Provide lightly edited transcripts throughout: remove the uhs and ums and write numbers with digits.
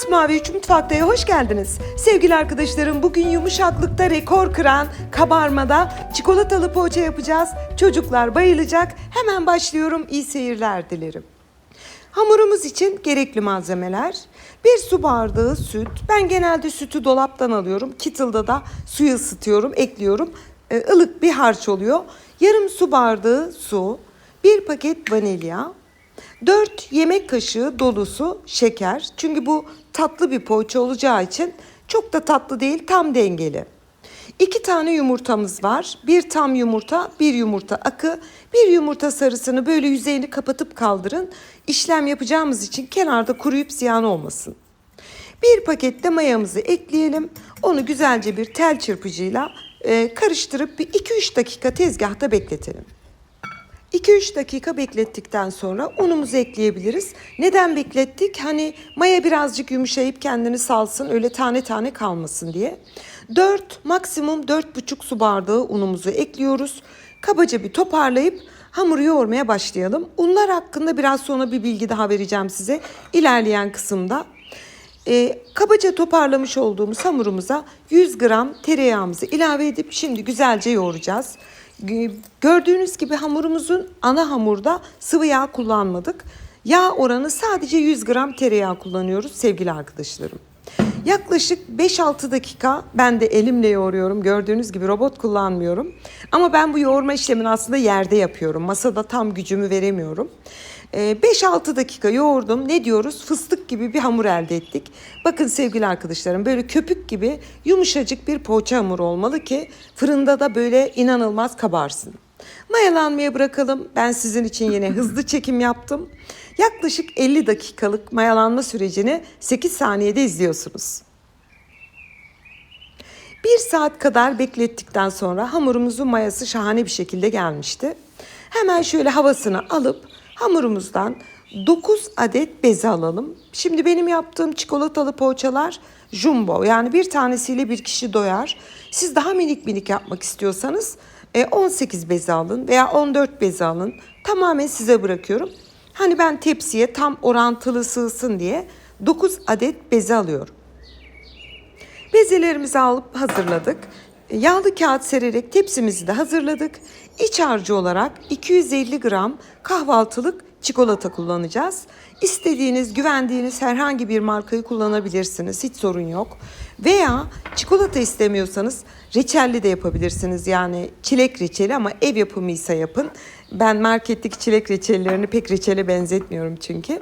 Masmavi 3 Mutfakta'ya hoş geldiniz. Sevgili arkadaşlarım, bugün yumuşaklıkta rekor kıran kabarmada çikolatalı poğaça yapacağız. Çocuklar bayılacak. Hemen başlıyorum. İyi seyirler dilerim. Hamurumuz için gerekli malzemeler: 1 su bardağı süt. Ben genelde sütü dolaptan alıyorum. Kettle'da da suyu ısıtıyorum, ekliyorum. Ilık bir harç oluyor. Yarım su bardağı su, 1 paket vanilya, 4 yemek kaşığı dolusu şeker. Çünkü bu tatlı bir poğaça olacağı için çok da tatlı değil, tam dengeli. 2 tane yumurtamız var. 1 tam yumurta, 1 yumurta akı. 1 yumurta sarısını böyle yüzeyini kapatıp kaldırın. İşlem yapacağımız için kenarda kuruyup ziyan olmasın. 1 paket de mayamızı ekleyelim. Onu güzelce bir tel çırpıcıyla karıştırıp bir 2-3 dakika tezgahta bekletelim. 2-3 dakika beklettikten sonra unumuzu ekleyebiliriz. Neden beklettik? Hani maya birazcık yumuşayıp kendini salsın, öyle tane tane kalmasın diye. 4, maksimum 4,5 su bardağı unumuzu ekliyoruz. Kabaca bir toparlayıp hamuru yoğurmaya başlayalım. Unlar hakkında biraz sonra bir bilgi daha vereceğim size ilerleyen kısımda. Kabaca toparlamış olduğumuz hamurumuza 100 gram tereyağımızı ilave edip şimdi güzelce yoğuracağız. Gördüğünüz gibi hamurumuzun ana hamurda sıvı yağ kullanmadık. Yağ oranı sadece 100 gram tereyağı kullanıyoruz sevgili arkadaşlarım. Yaklaşık 5-6 dakika ben de elimle yoğuruyorum. Gördüğünüz gibi robot kullanmıyorum. Ama ben bu yoğurma işlemini aslında yerde yapıyorum. Masada tam gücümü veremiyorum. 5-6 dakika yoğurdum. Ne diyoruz? Fıstık gibi bir hamur elde ettik. Bakın sevgili arkadaşlarım, böyle köpük gibi yumuşacık bir poğaça hamuru olmalı ki fırında da böyle inanılmaz kabarsın. Mayalanmaya bırakalım. Ben sizin için yine hızlı çekim yaptım. Yaklaşık 50 dakikalık mayalanma sürecini 8 saniyede izliyorsunuz. 1 saat kadar beklettikten sonra hamurumuzun mayası şahane bir şekilde gelmişti. Hemen şöyle havasını alıp hamurumuzdan 9 adet beze alalım. Şimdi benim yaptığım çikolatalı poğaçalar jumbo, yani bir tanesiyle bir kişi doyar. Siz daha minik minik yapmak istiyorsanız 18 beze alın veya 14 beze alın. Tamamen size bırakıyorum. Hani ben tepsiye tam orantılı sığsın diye 9 adet beze alıyorum. Bezelerimizi alıp hazırladık. Yağlı kağıt sererek tepsimizi de hazırladık. İç harcı olarak 250 gram kahvaltılık çikolata kullanacağız. İstediğiniz, güvendiğiniz herhangi bir markayı kullanabilirsiniz. Hiç sorun yok. Veya çikolata istemiyorsanız reçelli de yapabilirsiniz. Yani çilek reçeli, ama ev yapımıysa yapın. Ben marketteki çilek reçellerini pek reçele benzetmiyorum çünkü.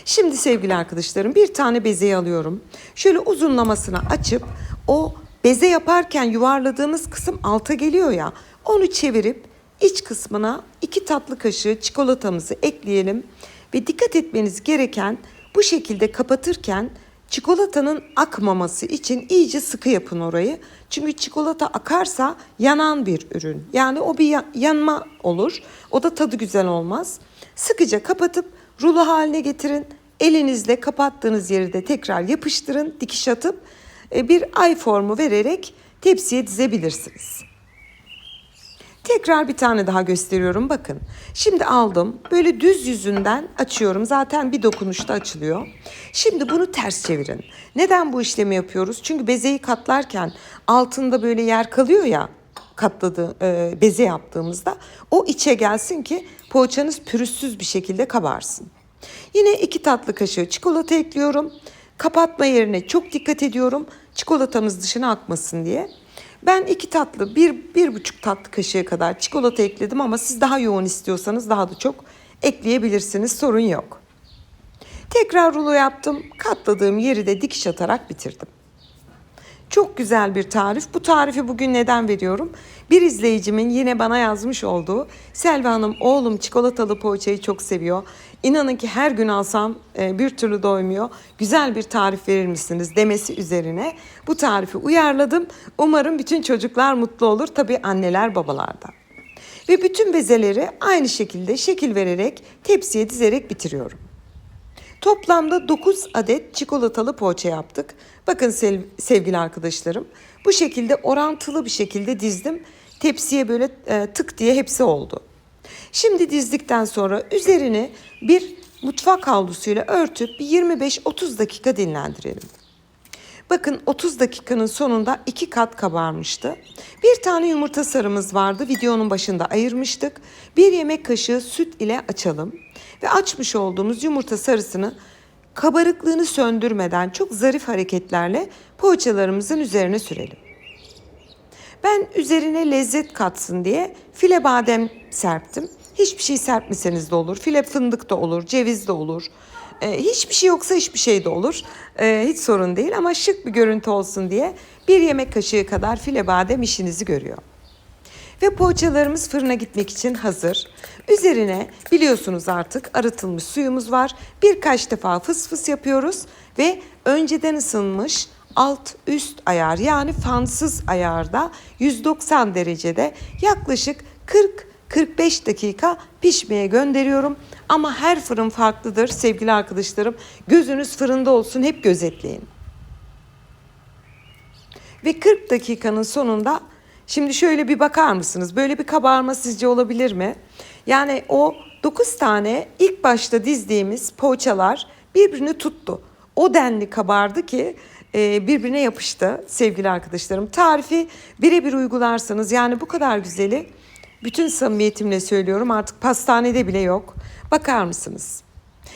Şimdi sevgili arkadaşlarım, bir tane bezeyi alıyorum. Şöyle uzunlamasına açıp o beze yaparken yuvarladığımız kısım alta geliyor ya, onu çevirip iç kısmına 2 tatlı kaşığı çikolatamızı ekleyelim. Ve dikkat etmeniz gereken, bu şekilde kapatırken çikolatanın akmaması için iyice sıkı yapın orayı. Çünkü çikolata akarsa yanan bir ürün. Yani o bir yanma olur. O da tadı güzel olmaz. Sıkıca kapatıp rulo haline getirin. Elinizle kapattığınız yeri de tekrar yapıştırın. Dikiş atıp bir ay formu vererek tepsiye dizebilirsiniz. Tekrar bir tane daha gösteriyorum, bakın. Şimdi aldım, böyle düz yüzünden açıyorum. Zaten bir dokunuşta açılıyor. Şimdi bunu ters çevirin. Neden bu işlemi yapıyoruz? Çünkü bezeyi katlarken altında böyle yer kalıyor ya, beze yaptığımızda o içe gelsin ki poğaçanız pürüzsüz bir şekilde kabarsın. Yine 2 tatlı kaşığı çikolata ekliyorum. Kapatma yerine çok dikkat ediyorum. Çikolatamız dışına akmasın diye. Ben 1,5 tatlı kaşığı kadar çikolata ekledim, ama siz daha yoğun istiyorsanız daha da çok ekleyebilirsiniz, sorun yok. Tekrar rulo yaptım, katladığım yeri de dikiş atarak bitirdim. Çok güzel bir tarif. Bu tarifi bugün neden veriyorum? Bir izleyicimin yine bana yazmış olduğu, Selva Hanım, oğlum çikolatalı poğaçayı çok seviyor. İnanın ki her gün alsam bir türlü doymuyor. Güzel bir tarif verir misiniz demesi üzerine bu tarifi uyarladım. Umarım bütün çocuklar mutlu olur. Tabii anneler, babalar da. Ve bütün bezeleri aynı şekilde şekil vererek tepsiye dizerek bitiriyorum. Toplamda 9 adet çikolatalı poğaça yaptık. Bakın sevgili arkadaşlarım, bu şekilde orantılı bir şekilde dizdim. Tepsiye böyle tık diye hepsi oldu. Şimdi dizdikten sonra üzerini bir mutfak havlusuyla örtüp bir 25-30 dakika dinlendirelim. Bakın 30 dakikanın sonunda 2 kat kabarmıştı. Bir tane yumurta sarımız vardı. Videonun başında ayırmıştık. 1 yemek kaşığı süt ile açalım. Ve açmış olduğumuz yumurta sarısını kabarıklığını söndürmeden çok zarif hareketlerle poğaçalarımızın üzerine sürelim. Ben üzerine lezzet katsın diye file badem serptim. Hiçbir şey serpmeseniz de olur. File fındık da olur, ceviz de olur. Hiçbir şey yoksa hiçbir şey de olur. Hiç sorun değil ama şık bir görüntü olsun diye 1 yemek kaşığı kadar file badem işinizi görüyor. Ve poğaçalarımız fırına gitmek için hazır. Üzerine biliyorsunuz artık arıtılmış suyumuz var. Birkaç defa fıs fıs yapıyoruz ve önceden ısınmış alt üst ayar yani fansız ayarda 190 derecede yaklaşık 40-45 dakika pişmeye gönderiyorum. Ama her fırın farklıdır sevgili arkadaşlarım. Gözünüz fırında olsun, hep gözetleyin. Ve 40 dakikanın sonunda şimdi şöyle bir bakar mısınız? Böyle bir kabarma sizce olabilir mi? Yani o 9 tane ilk başta dizdiğimiz poğaçalar birbirini tuttu. O denli kabardı ki birbirine yapıştı sevgili arkadaşlarım. Tarifi birebir uygularsanız, yani bu kadar güzeli, bütün samimiyetimle söylüyorum, artık pastanede bile yok. Bakar mısınız?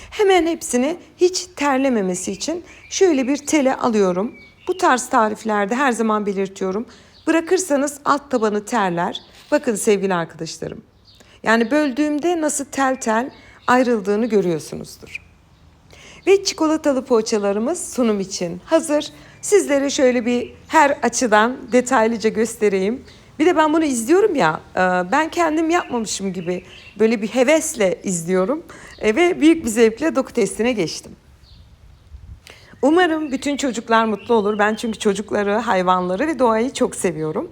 Hemen hepsini hiç terlememesi için şöyle bir tele alıyorum. Bu tarz tariflerde her zaman belirtiyorum. Bırakırsanız alt tabanı terler. Bakın sevgili arkadaşlarım. Yani böldüğümde nasıl tel tel ayrıldığını görüyorsunuzdur. Ve çikolatalı poğaçalarımız sunum için hazır. Sizlere şöyle bir her açıdan detaylıca göstereyim. Bir de ben bunu izliyorum ya, ben kendim yapmamışım gibi böyle bir hevesle izliyorum. Ve büyük bir zevkle doku testine geçtim. Umarım bütün çocuklar mutlu olur. Ben çünkü çocukları, hayvanları ve doğayı çok seviyorum.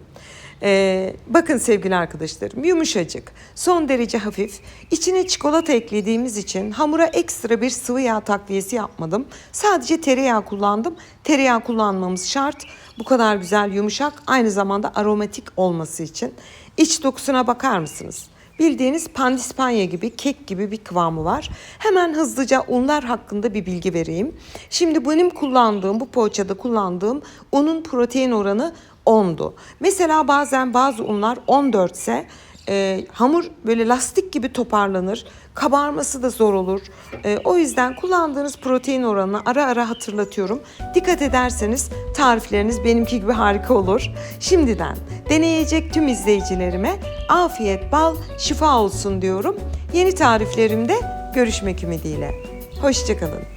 Bakın sevgili arkadaşlarım, yumuşacık, son derece hafif. İçine çikolata eklediğimiz için hamura ekstra bir sıvı yağ takviyesi yapmadım. Sadece tereyağı kullandım. Tereyağı kullanmamız şart. Bu kadar güzel, yumuşak, aynı zamanda aromatik olması için. İç dokusuna bakar mısınız? Bildiğiniz pandispanya gibi, kek gibi bir kıvamı var. Hemen hızlıca unlar hakkında bir bilgi vereyim. Şimdi benim kullandığım, bu poğaçada kullandığım unun protein oranı 10'du. Mesela bazen bazı unlar 14 ise hamur böyle lastik gibi toparlanır. Kabarması da zor olur. O yüzden kullandığınız protein oranını ara ara hatırlatıyorum. Dikkat ederseniz tarifleriniz benimki gibi harika olur. Şimdiden deneyecek tüm izleyicilerime afiyet, bal, şifa olsun diyorum. Yeni tariflerimde görüşmek ümidiyle. Hoşça kalın.